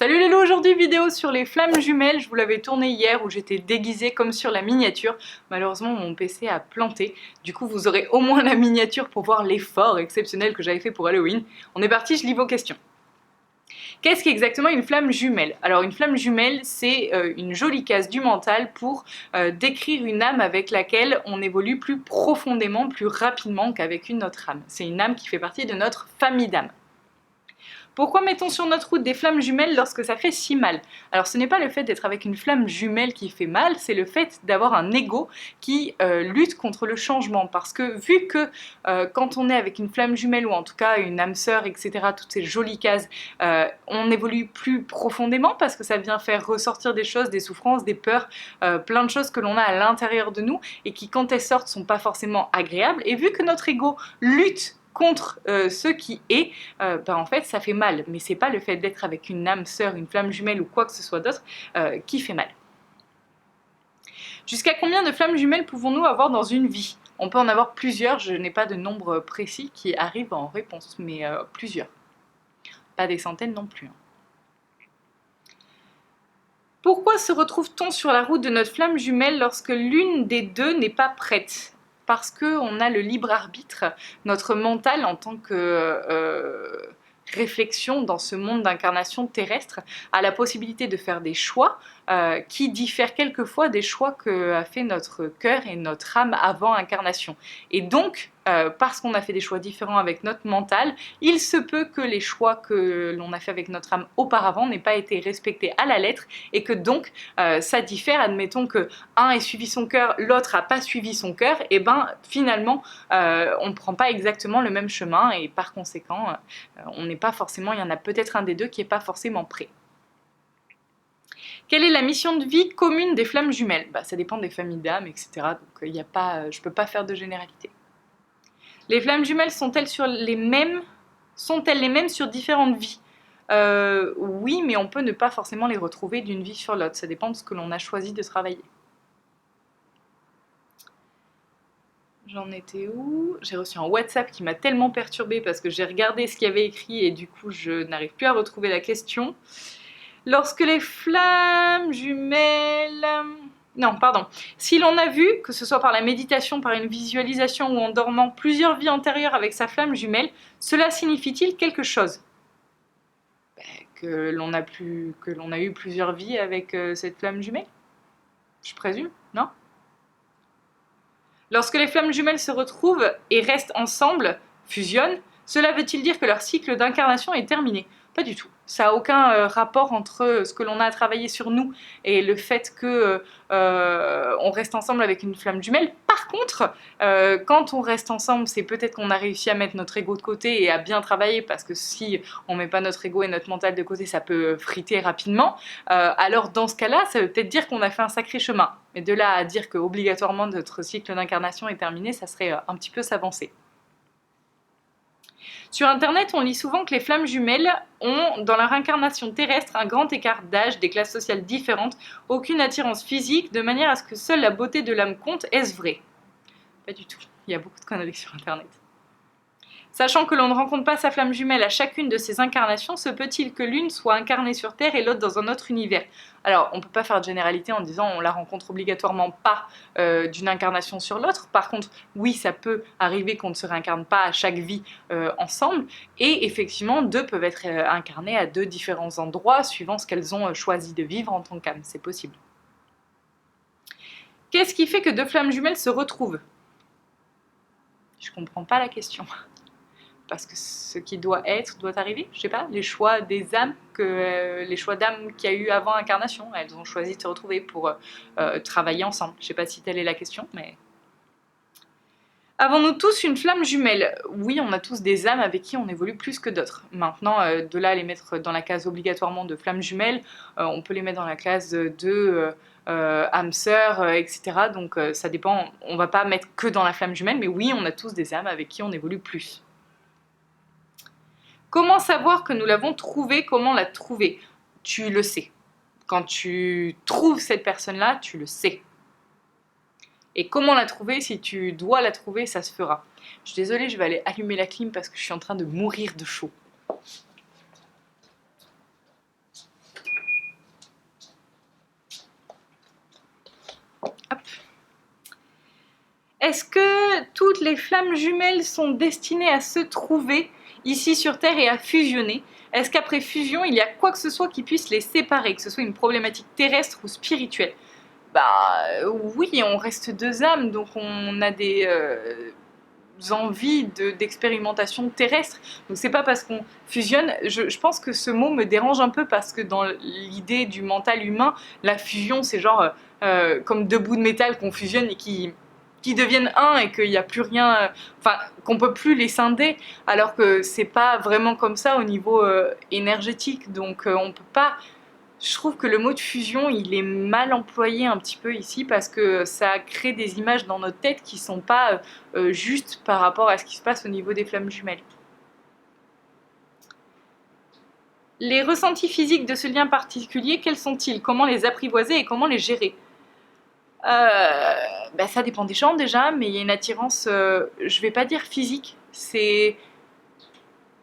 Salut les loups, aujourd'hui vidéo sur les flammes jumelles. Je vous l'avais tourné hier où j'étais déguisée comme sur la miniature. Malheureusement mon PC a planté, du coup vous aurez au moins la miniature pour voir l'effort exceptionnel que j'avais fait pour Halloween. On est parti, je lis vos questions. Qu'est-ce qu'est exactement une flamme jumelle? Alors une flamme jumelle, c'est une jolie case du mental pour décrire une âme avec laquelle on évolue plus profondément, plus rapidement qu'avec une autre âme. C'est une âme qui fait partie de notre famille d'âmes. Pourquoi mettons sur notre route des flammes jumelles lorsque ça fait si mal? Alors ce n'est pas le fait d'être avec une flamme jumelle qui fait mal, c'est le fait d'avoir un ego qui lutte contre le changement. Parce que vu que quand on est avec une flamme jumelle ou en tout cas une âme sœur, etc., toutes ces jolies cases, on évolue plus profondément parce que ça vient faire ressortir des choses, des souffrances, des peurs, plein de choses que l'on a à l'intérieur de nous et qui quand elles sortent sont pas forcément agréables. Et vu que notre ego lutte contre ce qui est, en fait ça fait mal, mais c'est pas le fait d'être avec une âme sœur, une flamme jumelle ou quoi que ce soit d'autre qui fait mal. Jusqu'à combien de flammes jumelles pouvons-nous avoir dans une vie? On peut en avoir plusieurs, je n'ai pas de nombre précis qui arrive en réponse, mais plusieurs. Pas des centaines non plus. Pourquoi se retrouve-t-on sur la route de notre flamme jumelle lorsque l'une des deux n'est pas prête? Parce qu'on a le libre arbitre, notre mental en tant que réflexion dans ce monde d'incarnation terrestre a la possibilité de faire des choix qui diffèrent quelquefois des choix qu'a fait notre cœur et notre âme avant incarnation. Et donc, parce qu'on a fait des choix différents avec notre mental, il se peut que les choix que l'on a fait avec notre âme auparavant n'aient pas été respectés à la lettre et que donc ça diffère. Admettons que un ait suivi son cœur, l'autre n'a pas suivi son cœur, et ben finalement on ne prend pas exactement le même chemin et par conséquent on n'est pas forcément, il y en a peut-être un des deux qui n'est pas forcément prêt. Quelle est la mission de vie commune des flammes jumelles? Ça dépend des familles d'âmes, etc. Donc je ne peux pas faire de généralité. Les flammes jumelles sont-elles les mêmes sur différentes vies? Oui, mais on peut ne pas forcément les retrouver d'une vie sur l'autre. Ça dépend de ce que l'on a choisi de travailler. J'en étais où? J'ai reçu un WhatsApp qui m'a tellement perturbée parce que j'ai regardé ce qu'il y avait écrit et du coup je n'arrive plus à retrouver la question. Lorsque les flammes jumelles... Non, pardon. Si l'on a vu, que ce soit par la méditation, par une visualisation ou en dormant, plusieurs vies antérieures avec sa flamme jumelle, cela signifie-t-il quelque chose? Que l'on a eu plusieurs vies avec cette flamme jumelle? Je présume, non? Lorsque les flammes jumelles se retrouvent et restent ensemble, fusionnent, cela veut-il dire que leur cycle d'incarnation est terminé? Pas du tout. Ça n'a aucun rapport entre ce que l'on a à travailler sur nous et le fait qu'on reste ensemble avec une flamme jumelle. Par contre, quand on reste ensemble, c'est peut-être qu'on a réussi à mettre notre ego de côté et à bien travailler, parce que si on ne met pas notre ego et notre mental de côté, ça peut friter rapidement. Alors dans ce cas-là, ça veut peut-être dire qu'on a fait un sacré chemin. Mais de là à dire qu'obligatoirement notre cycle d'incarnation est terminé, ça serait un petit peu s'avancer. Sur internet, on lit souvent que les flammes jumelles ont, dans leur incarnation terrestre, un grand écart d'âge, des classes sociales différentes, aucune attirance physique, de manière à ce que seule la beauté de l'âme compte. Est-ce vrai? Pas du tout. Il y a beaucoup de conneries sur internet. Sachant que l'on ne rencontre pas sa flamme jumelle à chacune de ces incarnations, se peut-il que l'une soit incarnée sur Terre et l'autre dans un autre univers? Alors, on ne peut pas faire de généralité en disant on la rencontre obligatoirement pas d'une incarnation sur l'autre. Par contre, oui, ça peut arriver qu'on ne se réincarne pas à chaque vie ensemble. Et effectivement, deux peuvent être incarnées à deux différents endroits suivant ce qu'elles ont choisi de vivre en tant qu'âme. C'est possible. Qu'est-ce qui fait que deux flammes jumelles se retrouvent? Je comprends pas la question. Parce que ce qui doit être, doit arriver, je sais pas, les choix des âmes, les choix d'âmes qu'il y a eu avant incarnation, elles ont choisi de se retrouver pour travailler ensemble. Je sais pas si telle est la question, mais... Avons-nous tous une flamme jumelle? Oui, on a tous des âmes avec qui on évolue plus que d'autres. Maintenant, de là à les mettre dans la case obligatoirement de flamme jumelle, on peut les mettre dans la case de âme sœur, etc. Donc ça dépend, on va pas mettre que dans la flamme jumelle, mais oui, on a tous des âmes avec qui on évolue plus. Comment savoir que nous l'avons trouvée? Comment la trouver? Tu le sais. Quand tu trouves cette personne-là, tu le sais. Et comment la trouver? Si tu dois la trouver, ça se fera. Je suis désolée, je vais aller allumer la clim parce que je suis en train de mourir de chaud. Est-ce que toutes les flammes jumelles sont destinées à se trouver ici sur Terre et à fusionner? Est-ce qu'après fusion, il y a quoi que ce soit qui puisse les séparer, que ce soit une problématique terrestre ou spirituelle? Oui, on reste deux âmes, donc on a des envies d'expérimentation terrestre. Donc c'est pas parce qu'on fusionne. Je pense que ce mot me dérange un peu parce que dans l'idée du mental humain, la fusion c'est genre comme deux bouts de métal qu'on fusionne et qui deviennent un et qu'il n'y a plus rien, enfin qu'on peut plus les scinder, alors que c'est pas vraiment comme ça au niveau énergétique. Donc on peut pas. Je trouve que le mot de fusion, il est mal employé un petit peu ici parce que ça crée des images dans notre tête qui sont pas justes par rapport à ce qui se passe au niveau des flammes jumelles. Les ressentis physiques de ce lien particulier, quels sont-ils? Comment les apprivoiser et comment les gérer? Ça dépend des gens déjà, mais il y a une attirance, je vais pas dire physique,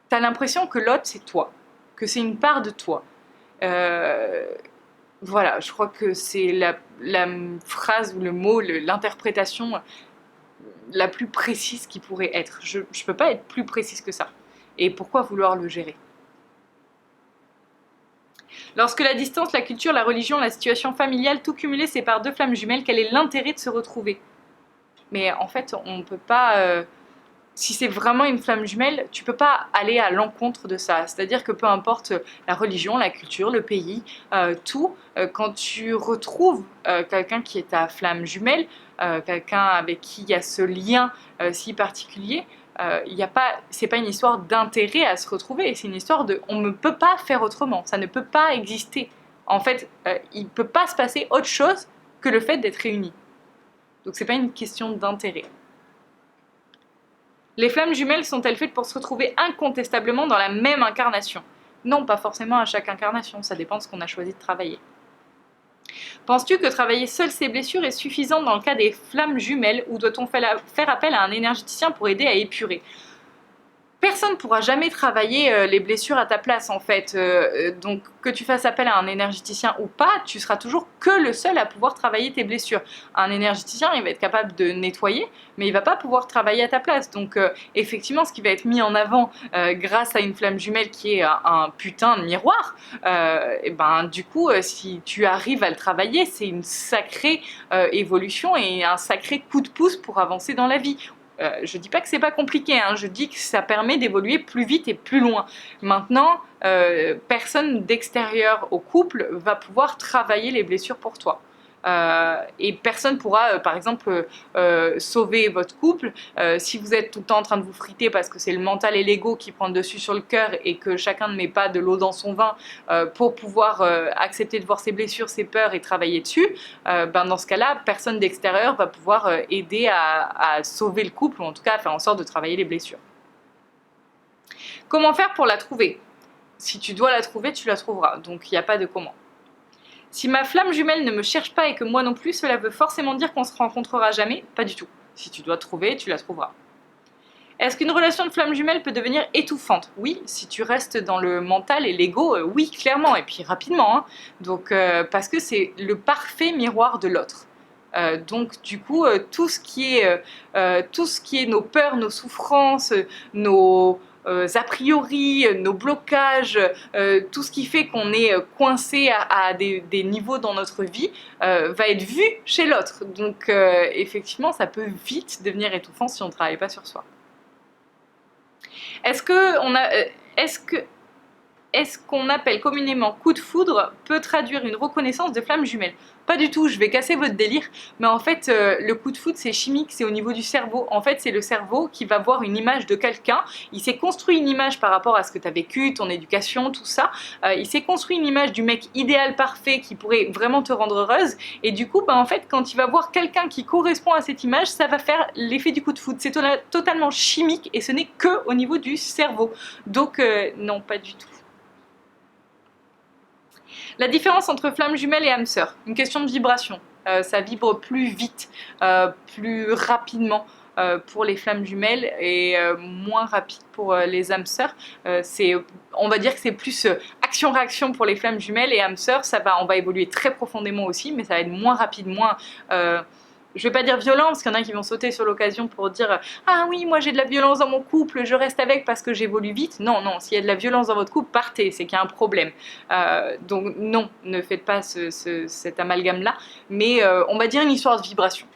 t'as l'impression que l'autre c'est toi, que c'est une part de toi. Voilà, je crois que c'est la phrase ou le mot, l'interprétation la plus précise qui pourrait être. Je peux pas être plus précise que ça. Et pourquoi vouloir le gérer? Lorsque la distance, la culture, la religion, la situation familiale, tout cumulé sépare deux flammes jumelles, quel est l'intérêt de se retrouver? Mais en fait, on ne peut pas... si c'est vraiment une flamme jumelle, tu peux pas aller à l'encontre de ça. C'est-à-dire que peu importe la religion, la culture, le pays, tout, quand tu retrouves quelqu'un qui est ta flamme jumelle, quelqu'un avec qui il y a ce lien si particulier, c'est pas une histoire d'intérêt à se retrouver, c'est une histoire de on ne peut pas faire autrement, ça ne peut pas exister. En fait, il ne peut pas se passer autre chose que le fait d'être réunis. Donc c'est pas une question d'intérêt. Les flammes jumelles sont-elles faites pour se retrouver incontestablement dans la même incarnation? Non, pas forcément à chaque incarnation, ça dépend de ce qu'on a choisi de travailler. Penses-tu que travailler seul ces blessures est suffisant dans le cas des flammes jumelles ou doit-on faire appel à un énergéticien pour aider à épurer? Personne ne pourra jamais travailler les blessures à ta place en fait, donc que tu fasses appel à un énergéticien ou pas, tu seras toujours que le seul à pouvoir travailler tes blessures. Un énergéticien, il va être capable de nettoyer, mais il va pas pouvoir travailler à ta place. Donc effectivement, ce qui va être mis en avant grâce à une flamme jumelle qui est un putain de miroir, du coup, si tu arrives à le travailler, c'est une sacrée évolution et un sacré coup de pouce pour avancer dans la vie. Je dis pas que c'est pas compliqué, hein, je dis que ça permet d'évoluer plus vite et plus loin. Maintenant, personne d'extérieur au couple va pouvoir travailler les blessures pour toi. Et personne pourra, par exemple, sauver votre couple. Si vous êtes tout le temps en train de vous friter parce que c'est le mental et l'ego qui prennent le dessus sur le cœur et que chacun ne met pas de l'eau dans son vin pour pouvoir accepter de voir ses blessures, ses peurs et travailler dessus, dans ce cas-là, personne d'extérieur va pouvoir aider à sauver le couple ou en tout cas à faire en sorte de travailler les blessures. Comment faire pour la trouver? Si tu dois la trouver, tu la trouveras. Donc il n'y a pas de comment. Si ma flamme jumelle ne me cherche pas et que moi non plus, cela veut forcément dire qu'on se rencontrera jamais? Pas du tout. Si tu dois trouver, tu la trouveras. Est-ce qu'une relation de flamme jumelle peut devenir étouffante? Oui, si tu restes dans le mental et l'ego, oui, clairement, et puis rapidement. Hein. Donc, parce que c'est le parfait miroir de l'autre. Donc du coup, tout ce qui est nos peurs, nos souffrances, nos a priori, nos blocages, tout ce qui fait qu'on est coincé à des niveaux dans notre vie, va être vu chez l'autre. Donc effectivement, ça peut vite devenir étouffant si on ne travaille pas sur soi. Est-ce qu'on appelle communément coup de foudre peut traduire une reconnaissance de flamme jumelle? Pas du tout, je vais casser votre délire, mais en fait, le coup de foudre, c'est chimique, c'est au niveau du cerveau. En fait, c'est le cerveau qui va voir une image de quelqu'un, il s'est construit une image par rapport à ce que tu as vécu, ton éducation, tout ça. Il s'est construit une image du mec idéal, parfait, qui pourrait vraiment te rendre heureuse, et du coup, en fait, quand il va voir quelqu'un qui correspond à cette image, ça va faire l'effet du coup de foudre. C'est totalement chimique, et ce n'est que au niveau du cerveau. Donc, non, pas du tout. La différence entre flamme jumelle et âme sœur, une question de vibration. Ça vibre plus vite, plus rapidement pour les flammes jumelles et moins rapide pour les âmes sœurs. On va dire que c'est plus action-réaction pour les flammes jumelles et âme sœur, on va évoluer très profondément aussi, mais ça va être moins rapide, moins... je vais pas dire violent, parce qu'il y en a qui vont sauter sur l'occasion pour dire ah oui, moi j'ai de la violence dans mon couple, je reste avec parce que j'évolue vite. Non, non, s'il y a de la violence dans votre couple, partez, c'est qu'il y a un problème. Donc non, ne faites pas cet amalgame-là, mais on va dire une histoire de vibration.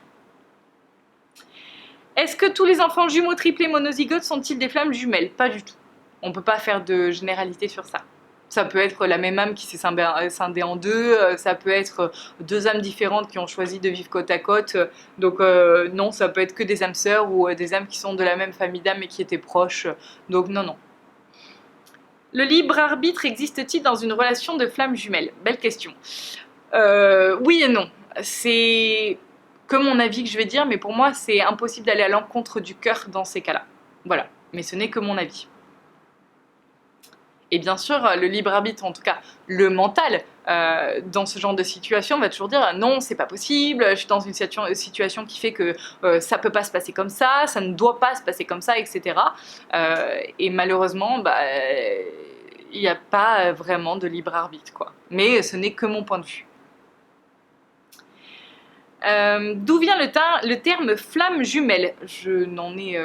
Est-ce que tous les enfants jumeaux triplés monozygotes sont-ils des flammes jumelles? Pas du tout. On ne peut pas faire de généralité sur ça. Ça peut être la même âme qui s'est scindée en deux, ça peut être deux âmes différentes qui ont choisi de vivre côte à côte. Donc non, ça peut être que des âmes sœurs ou des âmes qui sont de la même famille d'âmes et qui étaient proches. Donc non, non. Le libre arbitre existe-t-il dans une relation de flammes jumelles? Belle question. Oui et non. C'est que mon avis que je vais dire, mais pour moi, c'est impossible d'aller à l'encontre du cœur dans ces cas-là. Voilà, mais ce n'est que mon avis. Et bien sûr, le libre arbitre, en tout cas le mental, dans ce genre de situation, va toujours dire non, c'est pas possible, je suis dans une situation qui fait que ça peut pas se passer comme ça ne doit pas se passer comme ça, etc. Et malheureusement, il n'y a pas vraiment de libre arbitre, quoi. Mais ce n'est que mon point de vue. D'où vient le terme flamme jumelle? Je n'en ai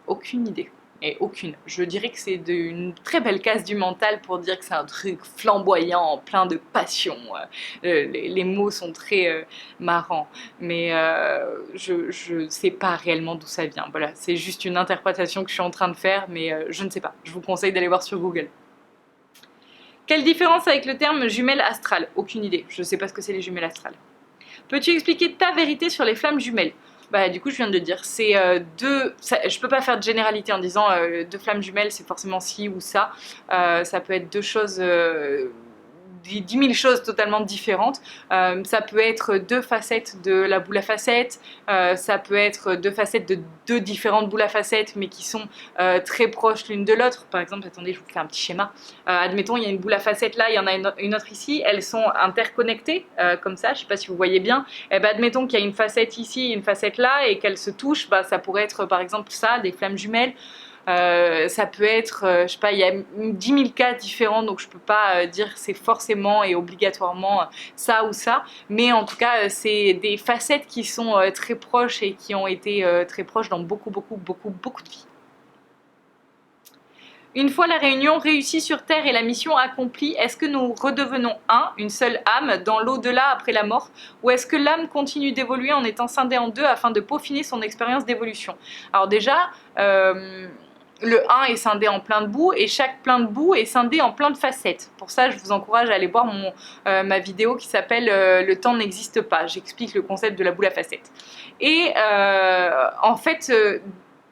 aucune idée. Et aucune. Je dirais que c'est une très belle case du mental pour dire que c'est un truc flamboyant, plein de passion. Les mots sont très marrants, mais je ne sais pas réellement d'où ça vient. Voilà, c'est juste une interprétation que je suis en train de faire, mais je ne sais pas. Je vous conseille d'aller voir sur Google. Quelle différence avec le terme jumelle astrale? Aucune idée. Je ne sais pas ce que c'est les jumelles astrales. Peux-tu expliquer ta vérité sur les flammes jumelles? Du coup, je viens de le dire. C'est je peux pas faire de généralité en disant deux flammes jumelles, c'est forcément ci ou ça. Ça peut être deux choses, 10 000 choses totalement différentes. Ça peut être deux facettes de la boule à facettes. Ça peut être deux facettes de deux différentes boules à facettes, mais qui sont très proches l'une de l'autre. Par exemple, attendez, je vous fais un petit schéma. Admettons, il y a une boule à facettes là, il y en a une autre ici. Elles sont interconnectées, comme ça. Je ne sais pas si vous voyez bien. Admettons qu'il y a une facette ici et une facette là, et qu'elles se touchent. Ça pourrait être, par exemple, ça, des flammes jumelles. Ça peut être, je sais pas, il y a 10 000 cas différents, donc je peux pas dire c'est forcément et obligatoirement ça ou ça, mais en tout cas, c'est des facettes qui sont très proches et qui ont été très proches dans beaucoup de vies. Une fois la réunion réussie sur Terre et la mission accomplie, est-ce que nous redevenons une seule âme, dans l'au-delà après la mort, ou est-ce que l'âme continue d'évoluer en étant scindée en deux afin de peaufiner son expérience d'évolution? Alors déjà, le 1 est scindé en plein de bouts et chaque plein de bouts est scindé en plein de facettes. Pour ça, je vous encourage à aller voir ma vidéo qui s'appelle Le temps n'existe pas. J'explique le concept de la boule à facettes. Et en fait,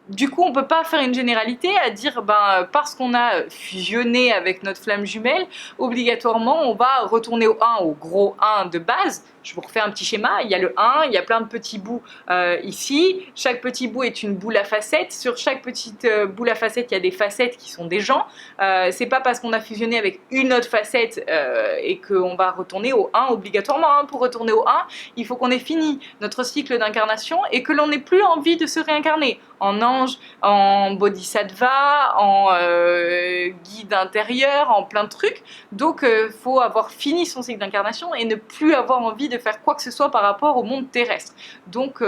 du coup, on ne peut pas faire une généralité à dire parce qu'on a fusionné avec notre flamme jumelle, obligatoirement, on va retourner au gros 1 de base. Je vous refais un petit schéma. Il y a le 1, il y a plein de petits bouts ici. Chaque petit bout est une boule à facettes. Sur chaque petite boule à facettes, il y a des facettes qui sont des gens. C'est pas parce qu'on a fusionné avec une autre facette et qu'on va retourner au 1 obligatoirement. Pour retourner au 1, il faut qu'on ait fini notre cycle d'incarnation et que l'on n'ait plus envie de se réincarner en ange, en bodhisattva, en guide intérieur, en plein de trucs. Donc, faut avoir fini son cycle d'incarnation et ne plus avoir envie de faire quoi que ce soit par rapport au monde terrestre. Donc,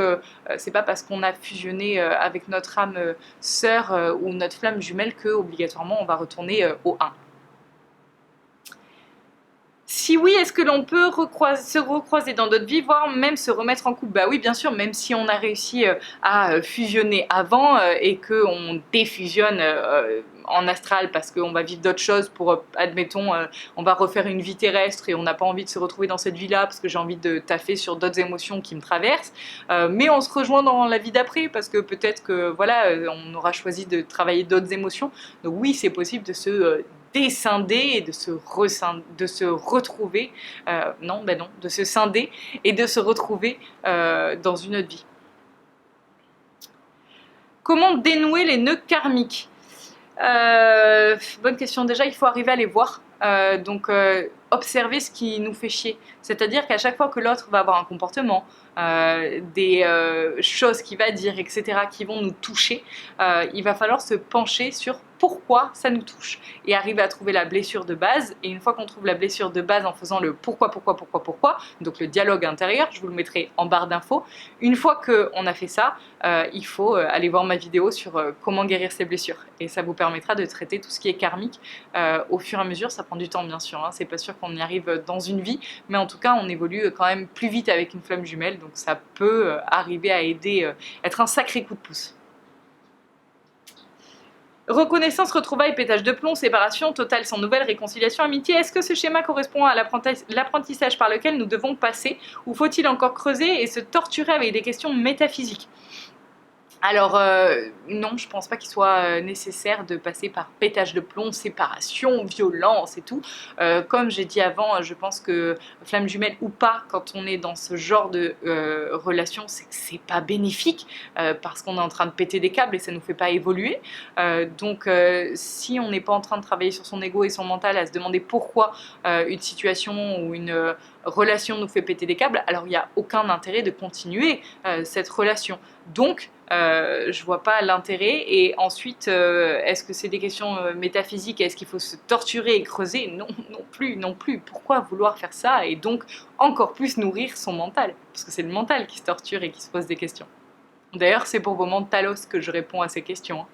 c'est pas parce qu'on a fusionné avec notre âme sœur ou notre flamme jumelle que obligatoirement on va retourner au 1. Si oui, est-ce que l'on peut se recroiser dans d'autres vies, voire même se remettre en couple? Oui, bien sûr, même si on a réussi à fusionner avant et qu'on défusionne en astral parce qu'on va vivre d'autres choses pour, admettons, on va refaire une vie terrestre et on n'a pas envie de se retrouver dans cette vie-là parce que j'ai envie de taffer sur d'autres émotions qui me traversent, mais on se rejoint dans la vie d'après parce que peut-être que voilà, on aura choisi de travailler d'autres émotions. Donc oui, c'est possible de se déscinder et de se retrouver, de se scinder et de se retrouver dans une autre vie. Comment dénouer les nœuds karmiques? Bonne question. Déjà, il faut arriver à les voir. observer ce qui nous fait chier. C'est-à-dire qu'à chaque fois que l'autre va avoir un comportement, des choses qu'il va dire, etc., qui vont nous toucher, il va falloir se pencher sur pourquoi ça nous touche et arriver à trouver la blessure de base. Et une fois qu'on trouve la blessure de base en faisant le pourquoi, donc le dialogue intérieur, je vous le mettrai en barre d'infos. Une fois qu'on a fait ça, il faut aller voir ma vidéo sur comment guérir ses blessures. Et ça vous permettra de traiter tout ce qui est karmique au fur et à mesure. Ça prend du temps bien sûr, hein. C'est pas sûr qu'on y arrive dans une vie, mais en tout cas on évolue quand même plus vite avec une flamme jumelle, donc ça peut arriver à aider, être un sacré coup de pouce. Reconnaissance, retrouvailles, pétage de plomb, séparation, totale sans nouvelles, réconciliation, amitié. Est-ce que ce schéma correspond à l'apprentissage par lequel nous devons passer, ou faut-il encore creuser et se torturer avec des questions métaphysiques ? Alors, non, je pense pas qu'il soit nécessaire de passer par pétage de plomb, séparation, violence et tout. Comme j'ai dit avant, je pense que flamme jumelle ou pas, quand on est dans ce genre de relation, c'est que c'est pas bénéfique parce qu'on est en train de péter des câbles et ça nous fait pas évoluer. Donc, si on n'est pas en train de travailler sur son ego et son mental, à se demander pourquoi une situation ou une relation nous fait péter des câbles, alors il n'y a aucun intérêt de continuer cette relation. Donc, je vois pas l'intérêt. Et ensuite, est-ce que c'est des questions métaphysiques? Est-ce qu'il faut se torturer et creuser? Non, non plus. Pourquoi vouloir faire ça? Et donc, encore plus nourrir son mental. Parce que c'est le mental qui se torture et qui se pose des questions. D'ailleurs, c'est pour vos mentalos que je réponds à ces questions. Hein.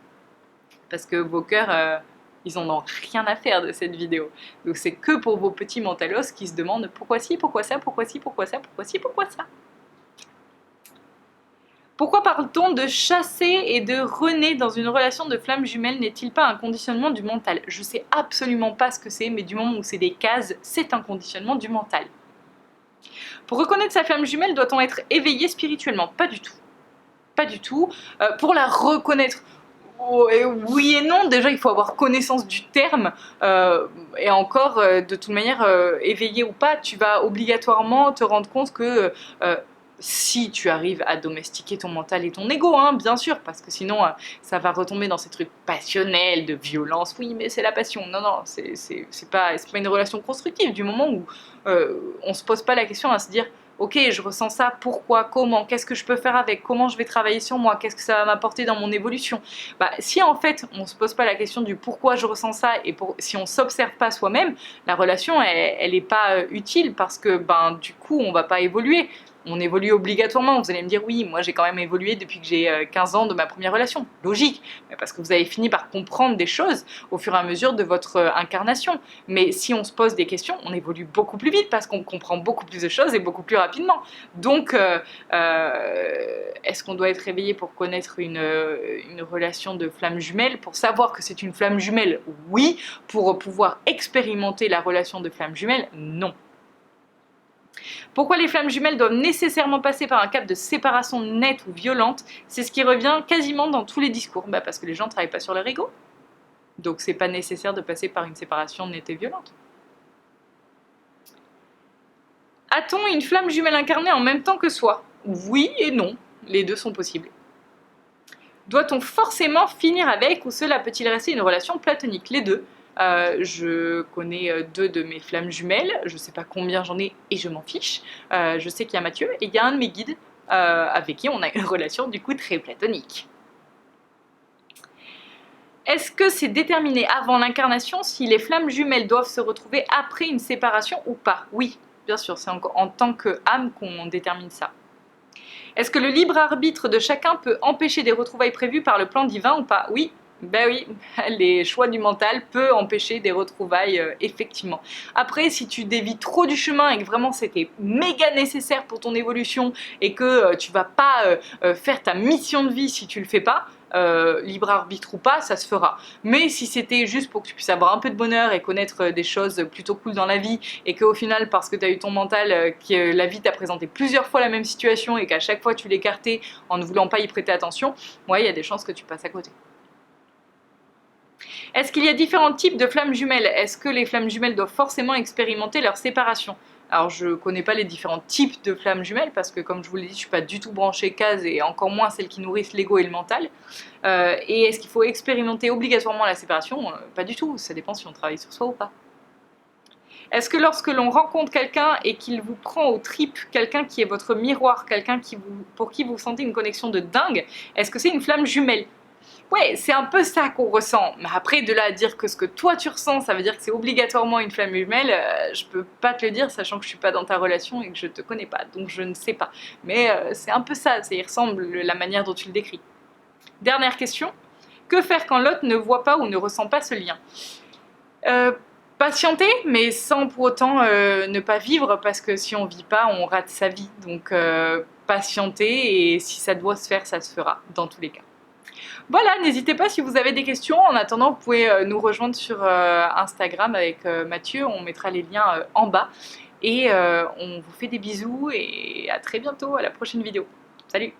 Parce que vos cœurs, ils en ont rien à faire de cette vidéo. Donc c'est que pour vos petits mentalos qui se demandent pourquoi ci, pourquoi ça, pourquoi ci, pourquoi ça, pourquoi ci, pourquoi ça. Pourquoi parle-t-on de chasser et de renaître dans une relation de flamme jumelle? N'est-il pas un conditionnement du mental? Je sais absolument pas ce que c'est, mais du moment où c'est des cases, c'est un conditionnement du mental. Pour reconnaître sa flamme jumelle, doit-on être éveillé spirituellement? Pas du tout. Pas du tout. Pour la reconnaître, oui et non. Déjà, il faut avoir connaissance du terme. Et encore, de toute manière, éveillé ou pas, tu vas obligatoirement te rendre compte que si tu arrives à domestiquer ton mental et ton ego, hein, bien sûr, parce que sinon ça va retomber dans ces trucs passionnels, de violence. Oui, mais c'est la passion. Non, c'est pas une relation constructive du moment où on se pose pas la question à se dire ok, je ressens ça, pourquoi, comment, qu'est-ce que je peux faire avec, comment je vais travailler sur moi, qu'est-ce que ça va m'apporter dans mon évolution. Si en fait on se pose pas la question du pourquoi je ressens ça et si on s'observe pas soi-même, la relation elle est pas utile parce que du coup on va pas évoluer. On évolue obligatoirement. Vous allez me dire, oui, moi j'ai quand même évolué depuis que j'ai 15 ans de ma première relation. Logique, parce que vous avez fini par comprendre des choses au fur et à mesure de votre incarnation. Mais si on se pose des questions, on évolue beaucoup plus vite parce qu'on comprend beaucoup plus de choses et beaucoup plus rapidement. Donc, est-ce qu'on doit être réveillé pour connaître une relation de flamme jumelle, pour savoir que c'est une flamme jumelle? Oui. Pour pouvoir expérimenter la relation de flamme jumelle? Non. Pourquoi les flammes jumelles doivent nécessairement passer par un cadre de séparation nette ou violente? C'est ce qui revient quasiment dans tous les discours. Parce que les gens ne travaillent pas sur leur ego. Donc c'est pas nécessaire de passer par une séparation nette et violente. A-t-on une flamme jumelle incarnée en même temps que soi? Oui et non, les deux sont possibles. Doit-on forcément finir avec ou cela peut-il rester une relation platonique? Les deux. Je connais 2 de mes flammes jumelles, je sais pas combien j'en ai et je m'en fiche. Je sais qu'il y a Mathieu et il y a un de mes guides avec qui on a une relation du coup très platonique. Est-ce que c'est déterminé avant l'incarnation si les flammes jumelles doivent se retrouver après une séparation ou pas? Oui, bien sûr, c'est en tant qu'âme qu'on détermine ça. Est-ce que le libre arbitre de chacun peut empêcher des retrouvailles prévues par le plan divin ou pas? Oui. Oui, les choix du mental peuvent empêcher des retrouvailles, effectivement. Après, si tu dévies trop du chemin et que vraiment c'était méga nécessaire pour ton évolution et que tu vas pas faire ta mission de vie si tu le fais pas, libre arbitre ou pas, ça se fera. Mais si c'était juste pour que tu puisses avoir un peu de bonheur et connaître des choses plutôt cool dans la vie et qu'au final, parce que tu as eu ton mental, que la vie t'a présenté plusieurs fois la même situation et qu'à chaque fois tu l'écartais en ne voulant pas y prêter attention, il y a des chances que tu passes à côté. Est-ce qu'il y a différents types de flammes jumelles? Est-ce que les flammes jumelles doivent forcément expérimenter leur séparation? Alors je ne connais pas les différents types de flammes jumelles parce que comme je vous l'ai dit, je ne suis pas du tout branchée case et encore moins celles qui nourrissent l'ego et le mental. Et est-ce qu'il faut expérimenter obligatoirement la séparation? Pas du tout, ça dépend si on travaille sur soi ou pas. Est-ce que lorsque l'on rencontre quelqu'un et qu'il vous prend aux tripes, quelqu'un qui est votre miroir, quelqu'un pour qui vous sentez une connexion de dingue, est-ce que c'est une flamme jumelle? Ouais, c'est un peu ça qu'on ressent. Mais après, de là à dire que ce que toi tu ressens, ça veut dire que c'est obligatoirement une flamme jumelle, je peux pas te le dire, sachant que je suis pas dans ta relation et que je te connais pas, donc je ne sais pas. Mais c'est un peu ça, il ressemble la manière dont tu le décris. Dernière question. Que faire quand l'autre ne voit pas ou ne ressent pas ce lien? Patienter, mais sans pour autant ne pas vivre, parce que si on vit pas, on rate sa vie. Donc patienter, et si ça doit se faire, ça se fera, dans tous les cas. Voilà, n'hésitez pas si vous avez des questions. En attendant, vous pouvez nous rejoindre sur Instagram avec Mathieu, on mettra les liens en bas. Et on vous fait des bisous et à très bientôt, à la prochaine vidéo. Salut!